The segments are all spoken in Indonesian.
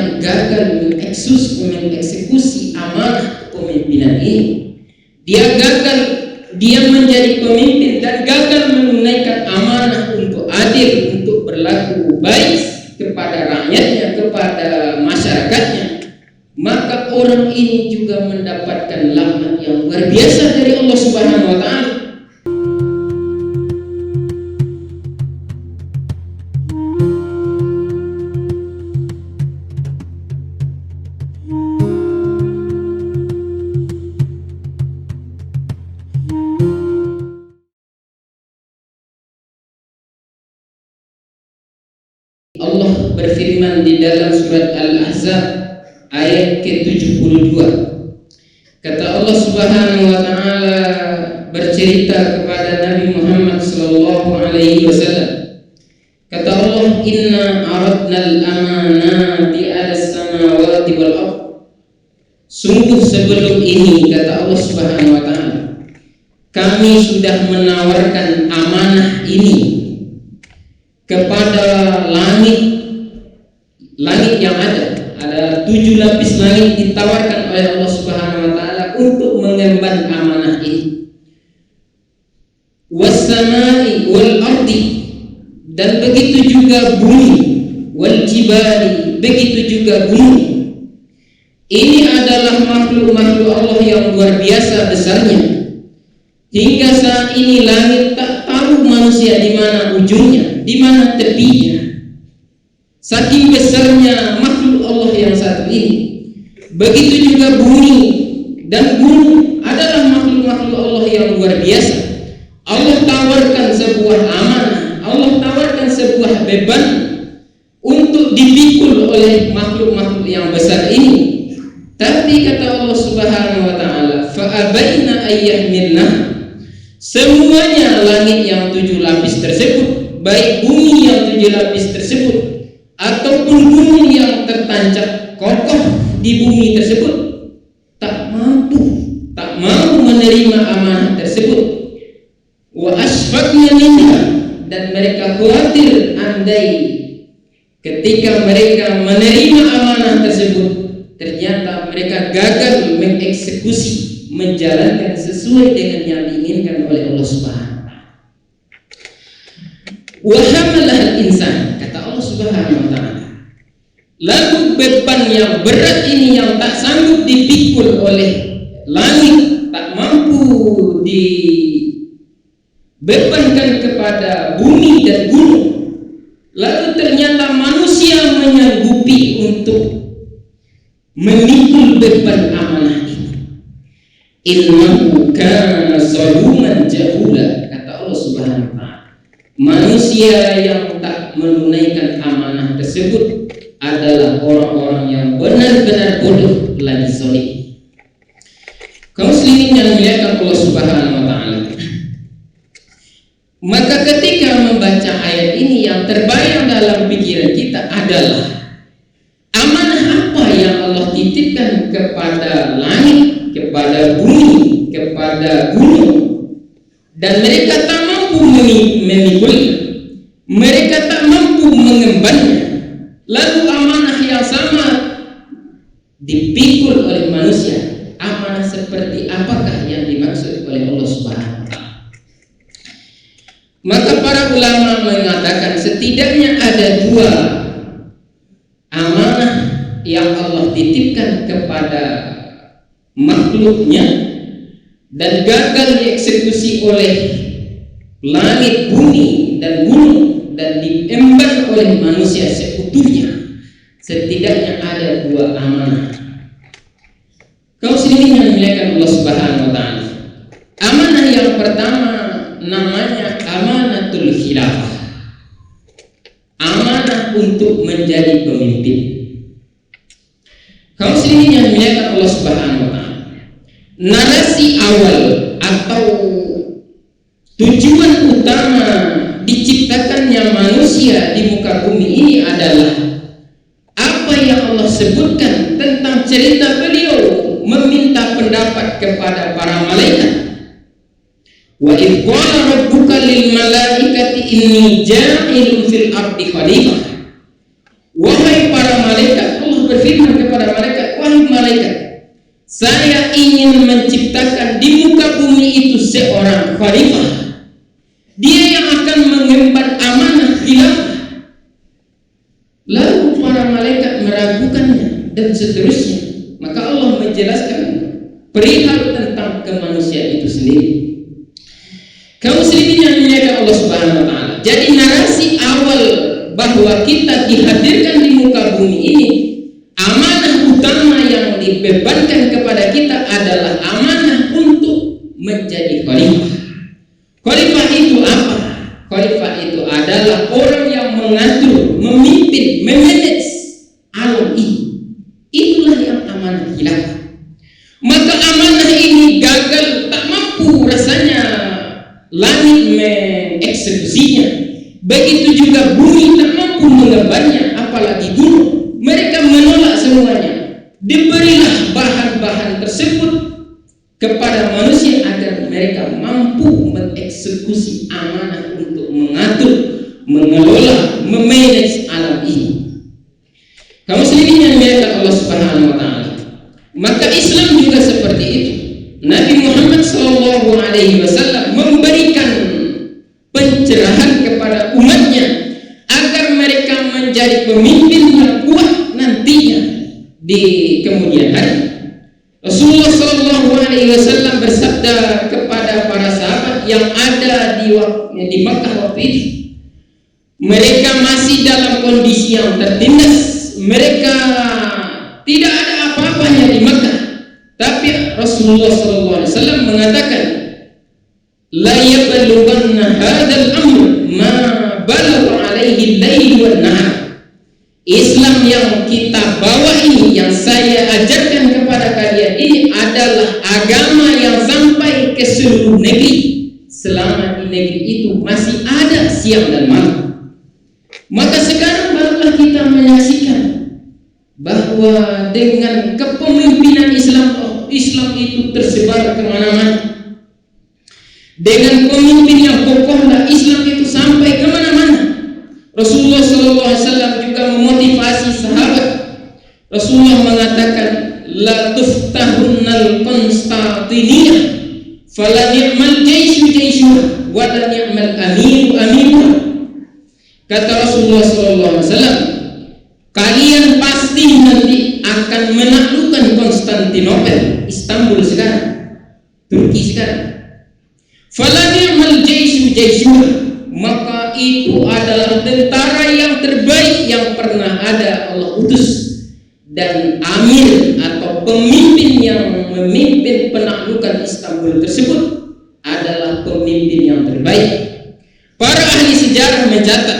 yang gagal mengeksekusi amanah kepemimpinan ini. Dia menjadi pemimpin dan gagal menunaikan amanah untuk adil, untuk berlaku baik kepada rakyatnya, kepada masyarakatnya, maka orang ini juga mendapatkan laknat yang luar biasa dari Allah Subhanahu wa taala. Allah berfirman di dalam surat Al-Ahzab ayat ke-72. Kata Allah Subhanahu wa taala bercerita kepada Nabi Muhammad sallallahu alaihi wasallam. Kata Allah, "Inna aradna al-amanati 'ala as-samawati wal ardh." Sungguh sebelum ini, kata Allah Subhanahu wa taala, kami sudah menawarkan amanah ini kepada langit yang ada 7 lapis langit ditawarkan oleh Allah Subhanahu wa taala untuk mengemban amanah ini. Was-samai wal ardi, dan begitu juga bumi, wal jibali, begitu juga bumi. Ini adalah makhluk-makhluk Allah yang luar biasa besarnya. Hingga saat ini langit tak tahu manusia di mana ujungnya, di mana tepinya. Saking besarnya makhluk Allah yang satu ini. Begitu juga bumi dan gunung adalah makhluk-makhluk Allah yang luar biasa. Allah tawarkan sebuah amanah, Allah tawarkan sebuah beban untuk dipikul oleh makhluk-makhluk yang besar ini. Tapi kata Allah Subhanahu wa taala, fa'abaina ayyahmilna. Semuanya langit yang 7 lapis tersebut, baik bumi yang 7 lapis tersebut ataupun gunung yang tertancap kokoh di bumi tersebut, tak mau menerima amanah tersebut. Wa asfaqna minha, dan mereka khawatir andai ketika mereka menerima amanah tersebut ternyata mereka gagal mengeksekusi, menjalankan sesuai dengan yang diinginkan oleh Allah Subhanahu wa taala. Wa hamalahal insan, kata Allah Subhanahu wa taala. Lalu beban yang berat ini yang tak sanggup dipikul oleh langit, tak mampu dibebankan kepada bumi dan gunung. Lalu ternyata manusia menyanggupi untuk memikul beban amanah ini. Innahu kana zaluman jahula, kata Allah Subhanahu wa taala. Manusia yang tak menunaikan amanah tersebut adalah orang-orang yang benar-benar bodoh lagi zalim. Kaum muslimin yang dimuliakan Allah Subhanahu wa taala. Maka ketika membaca ayat ini, yang terbayang dalam pikiran kita adalah amanah apa yang Allah titipkan kepada langit, kepada bumi, kepada gunung, dan mereka tak mampu memikulnya, mereka tak mampu mengembannya. Lalu amanah yang sama dipikul oleh manusia. Amanah seperti apakah yang dimaksud oleh Allah Subhanahu wa taala? Maka para ulama mengatakan setidaknya ada 2 amanah yang Allah titipkan kepada makhluknya dan gagal dieksekusi oleh langit, bumi, dan gunung, dan diemban oleh manusia seutuhnya. Setidaknya ada 2 amanah. Kaum muslimin yang dimuliakan Allah Subhanahu wa taala. Amanah yang pertama namanya amanatul khilafah. Amanah untuk menjadi pemimpin. Kaum muslimin yang dimuliakan Allah Subhanahu wa taala. Narasi awal atau tujuan utama diciptakannya manusia di muka bumi ini adalah apa yang Allah sebutkan tentang cerita beliau meminta pendapat kepada para malaikat. Wa idh qala rabbuka lil malaikati inni ja'ilun fil ardi khalifah. Wahai para malaikat, Allah Saya ingin menciptakan di muka bumi itu seorang khalifah. Dia yang akan mengemban amanah khilafah. Lalu para malaikat meragukannya dan seterusnya. Maka Allah menjelaskan perihal tentang kemanusiaan itu sendiri. Kaum muslimin yang dimuliakan Allah Subhanahu wa taala. Jadi narasi awal bahwa kita dihadirkan di muka bumi ini, amanah utama yang dibebankan kepada kita adalah amanah untuk menjadi khalifah. Khalifah itu apa? Khalifah itu adalah orang yang mengatur, memimpin, memanage alam ini. Itulah yang amanah khilafah. Maka amanah ini gagal, tak mampu rasanya langit mengeksekusinya. Begitu juga bumi tak mampu mengembannya, apalagi gunung. Mereka menolak semuanya. Diberilah bahan-bahan tersebut kepada manusia agar mereka mampu mengeksekusi amanah untuk mengatur, mengelola, memanage alam ini. Kaum muslimin yang dimuliakan Allah Subhanahu wa taala. Maka Islam juga seperti itu. Nabi Muhammad SAW memberikan pencerahan kepada umatnya agar mereka menjadi pemimpin yang kuat nantinya di kemudian hari. Rasulullah SAW bersabda kepada para sahabat yang ada di Makkah waktu itu, mereka masih dalam kondisi yang tertindas. Mereka tidak ada apa-apanya di Makkah. Tapi Rasulullah SAW mengatakan, la yablughanna hadzal amr ma balagha alaihi al-lail wan nahar. Islam yang kita bawa ini, yang saya ajarkan kepada kalian ini adalah agama yang sampai ke seluruh negeri. Selama di negeri itu masih ada siang dan malam. Maka sekarang barulah kita menyaksikan bahwa dengan kepemimpinan Islam itu tersebar kemana-mana. Dengan pemimpin yang kokohlah Islam itu sampai kemana-mana. Rasulullah SAW juga memotivasi sahabat. Rasulullah mengatakan, la tuftahunnal Konstantiniyah, fala ni'mal jaishu jaishuha, wa la ni'mal amiru amiruha. Kata Rasulullah SAW, kalian pasti nanti akan menaklukkan Konstantinopel, Istanbul sekarang, Turki sekarang. Fala ni'mal jaishu jaishuha, maka itu adalah tentara yang terbaik yang pernah ada Allah utus. Dan amir atau pemimpin yang memimpin penaklukan Istanbul tersebut adalah pemimpin yang terbaik. Para ahli sejarah mencatat,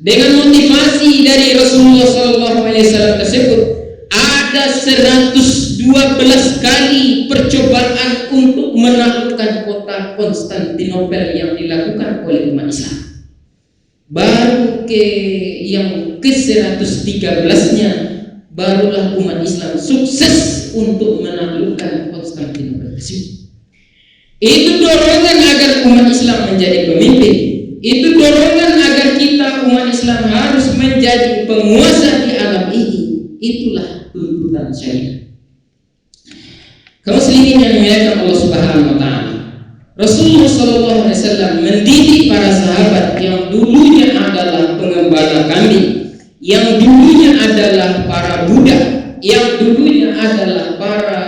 dengan motivasi dari Rasulullah SAW tersebut, ada 112 kali percobaan untuk menaklukkan kota Konstantinopel yang dilakukan oleh umat Islam. Baru yang ke-113-nya barulah umat Islam sukses untuk menaklukkan Konstantinopel tersebut. Itu dorongan agar umat Islam menjadi pemimpin. Itu dorongan agar kita umat Islam harus menjadi penguasa di alam ini. Itulah tuntutan syariat. Kaum muslimin yang dimuliakan Allah Subhanahu wa taala. Rasulullah SAW mendidik para sahabat yang dulunya adalah pengembala kambing, yang dulunya adalah para budak, yang dulunya adalah para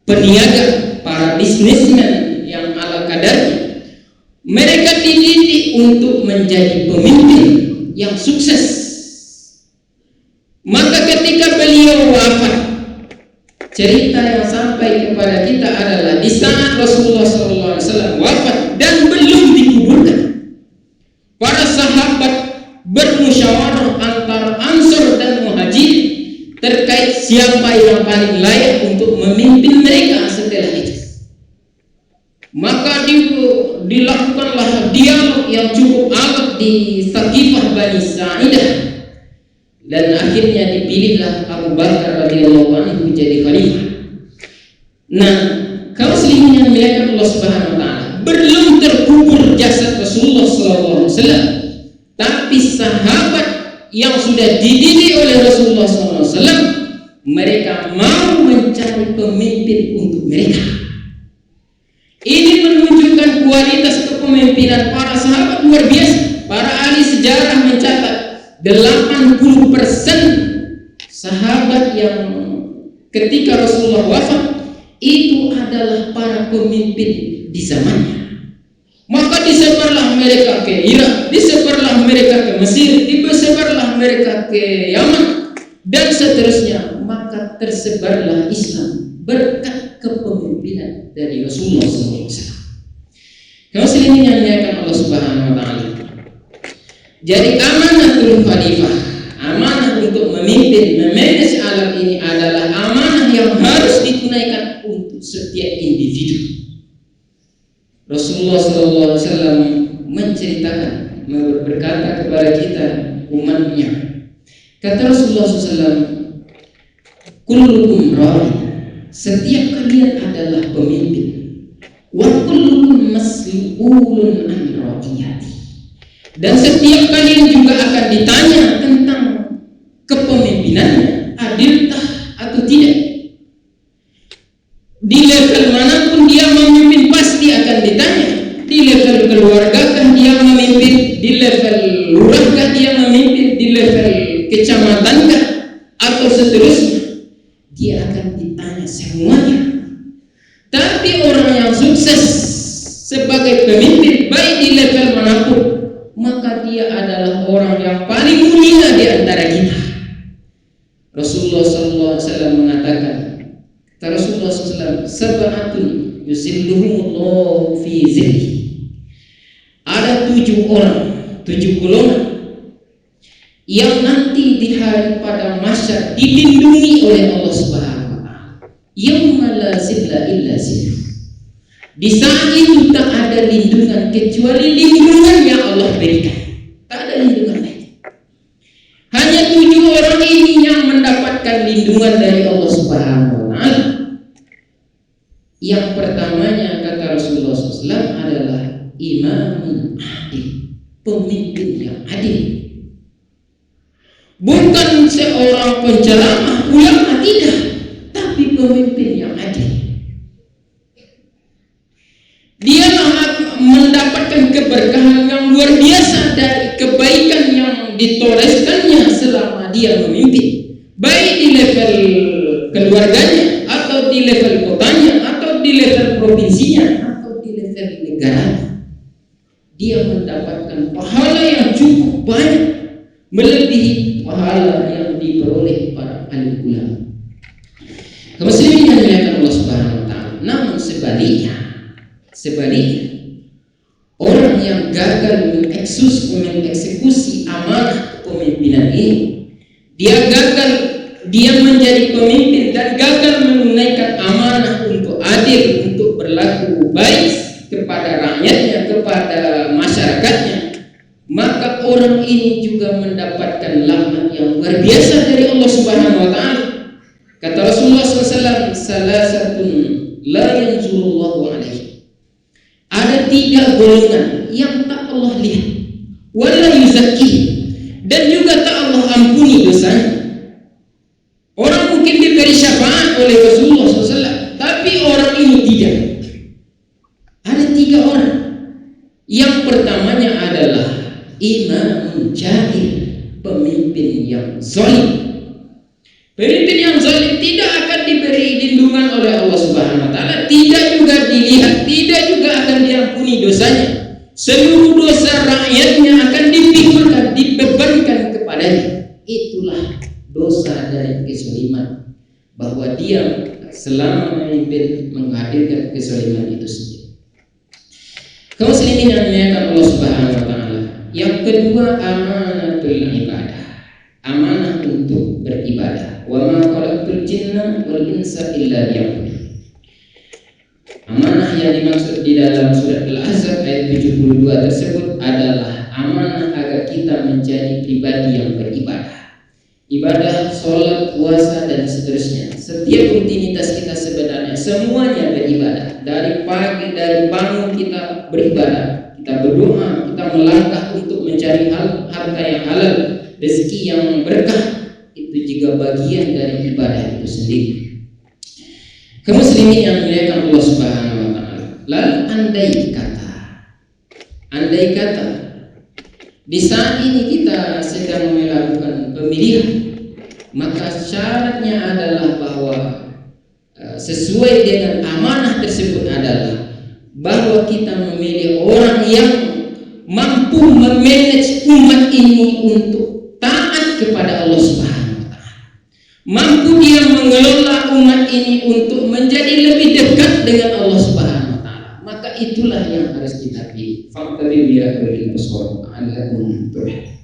peniaga, para bisnismen yang ala kadarnya. Mereka dididik untuk menjadi pemimpin yang sukses. Maka ketika beliau wafat, cerita yang sampai kepada kita adalah di saat Rasulullah SAW wafat dan belum dikuburkan, para sahabat bermusyawarah antara Ansor dan Muhajir terkait siapa yang paling layak untuk memimpin mereka setelah itu. Maka dilakukanlah dialog yang cukup alot di Saqifah Bani Sa'idah, dan akhirnya dipilihlah Abu Bakar radhiyallahu anhu jadi khalifah. Nah, kaum muslimin yang dimuliakan Allah Subhanahu wa taala, belum terkubur jasad Rasulullah SAW, tapi sahabat yang sudah dididik oleh Rasulullah SAW mereka mau mencari pemimpin untuk mereka. Ini menunjukkan kualitas kepemimpinan para sahabat luar biasa. Para ahli sejarah mencatat 80% sahabat yang ketika Rasulullah wafat itu adalah para pemimpin di zamannya. Maka disebarlah mereka ke Irak, disebarlah mereka ke Mesir, disebarlah mereka ke Yaman, dan seterusnya. Maka tersebarlah Islam berkat kepemimpinan dari Rasulullah SAW. Kaum muslimin yang dimuliakan Allah Subhanahu wa taala. Jadi amanatul khalifah, amanah untuk memimpin, memanage alam ini adalah amanah yang harus ditunaikan untuk setiap individu. Rasulullah SAW menceritakan, berkata kepada kita umatnya, kata Rasulullah SAW, kullukum ra'i, setiap kalian adalah pemimpin, wa kullukum mas'ulun an ra'iyati, dan setiap kalian juga akan ditanya tentang kepemimpinannya, adilkah atau tidak. Di level manapun dia memimpin pasti akan ditanya. Di level keluargakah dia memimpin, di level lurahkah dia memimpin, di level kecamatankah atau seterusnya, dia akan ditanya semuanya. Tapi orang yang sukses sebagai pemimpin baik di level manapun, maka dia adalah orang yang paling mulia di antara kita. Rasulullah SAW mengatakan, kata Rasulullah SAW, sab'atun yuzilluhumullahu fi zilli. Ada 7 orang, 7 golongan yang nanti di hari pada mahsyar dilindungi oleh Allah Subhanahu wa taala. Yauma la zilla illa zilluh. Di saat itu tak ada lindungan kecuali lindungan yang Allah berikan. Tak ada lindungan lain. Hanya 7 orang ini yang mendapatkan lindungan dari Allah Subhanahu wa taala. Yang pertamanya kata Rasulullah SAW adalah imamun adil, pemimpin yang adil. Bukan seorang penceramah, ulama, tidak, tapi pemimpin yang adil. Dia mendapatkan keberkahan yang luar biasa dari kebaikan yang ditoreskannya selama dia memimpin, baik di level keluarganya, atau di level kotanya, atau di level provinsinya, atau di level negaranya. Dia mendapatkan pahala yang cukup banyak, melebihi pahala yang diperoleh para alim ulama. Kaum muslimin yang dimuliakan Allah Subhanahu wa taala. Namun sebaliknya, orang yang gagal mengeksekusi amanah kepemimpinan ini, dia menjadi pemimpin dan gagal menunaikan amanah untuk adil, untuk berlaku baik kepada rakyatnya, kepada masyarakatnya, maka orang ini juga mendapatkan laknat yang luar biasa dari Allah Subhanahu wa taala. Kata Rasulullah SAW, salasatun la yanzurullahu alaihi. Ada 3 golongan yang tak Allah lihat, wala yuzakki, dan juga tak Allah ampuni dosanya. Orang mungkin diberi syafaat oleh Rasulullah SAW, tapi orang ini tidak. Ada 3 orang. Yang pertamanya adalah imamun jahil, pemimpin yang zalim. Pemimpin yang zalim tidak akan diberi lindungan oleh Allah Subhanahu wa taala, tidak juga dilihat, tidak juga akan diampuni dosanya. Seluruh dosa rakyatnya akan dipikulkan, dibebankan kepadanya. Itulah dosa dari kezaliman, bahwa dia selama memimpin menghadirkan kezaliman itu sendiri. Kaum muslimin yang dimuliakan Allah Subhanahu wa taala. Yang kedua, amanatul ibadah, amanah untuk beribadah. Wa ma khalaqtul jinna wal insa illa liya'budun. Amanah yang dimaksud di dalam surat Al-Ahzab ayat 72 tersebut adalah amanah agar kita menjadi pribadi yang beribadah. Ibadah, sholat, puasa, dan seterusnya. Setiap rutinitas kita sebenarnya semuanya beribadah. Dari pagi, dari bangun kita beribadah, kita berdoa, kita melangkah untuk mencari harta yang halal, rezeki yang berkah. Itu jika juga bagian dari ibadah itu sendiri. Kaum muslimin yang dimuliakan Allah Subhanahu wa taala. Lalu andai kata di saat ini kita sedang melakukan pemilihan, maka syaratnya adalah bahwa sesuai dengan amanah tersebut adalah bahwa kita memilih orang yang mampu memanage umat ini untuk taat kepada Allah Subhanahu wa taala. Mampu dia mengelola umat ini untuk menjadi lebih dekat dengan Allah Subhanahu wa taala. Maka itulah yang harus kita pilih. Faqtabi'u ya ulil absar la'allakum turhamun.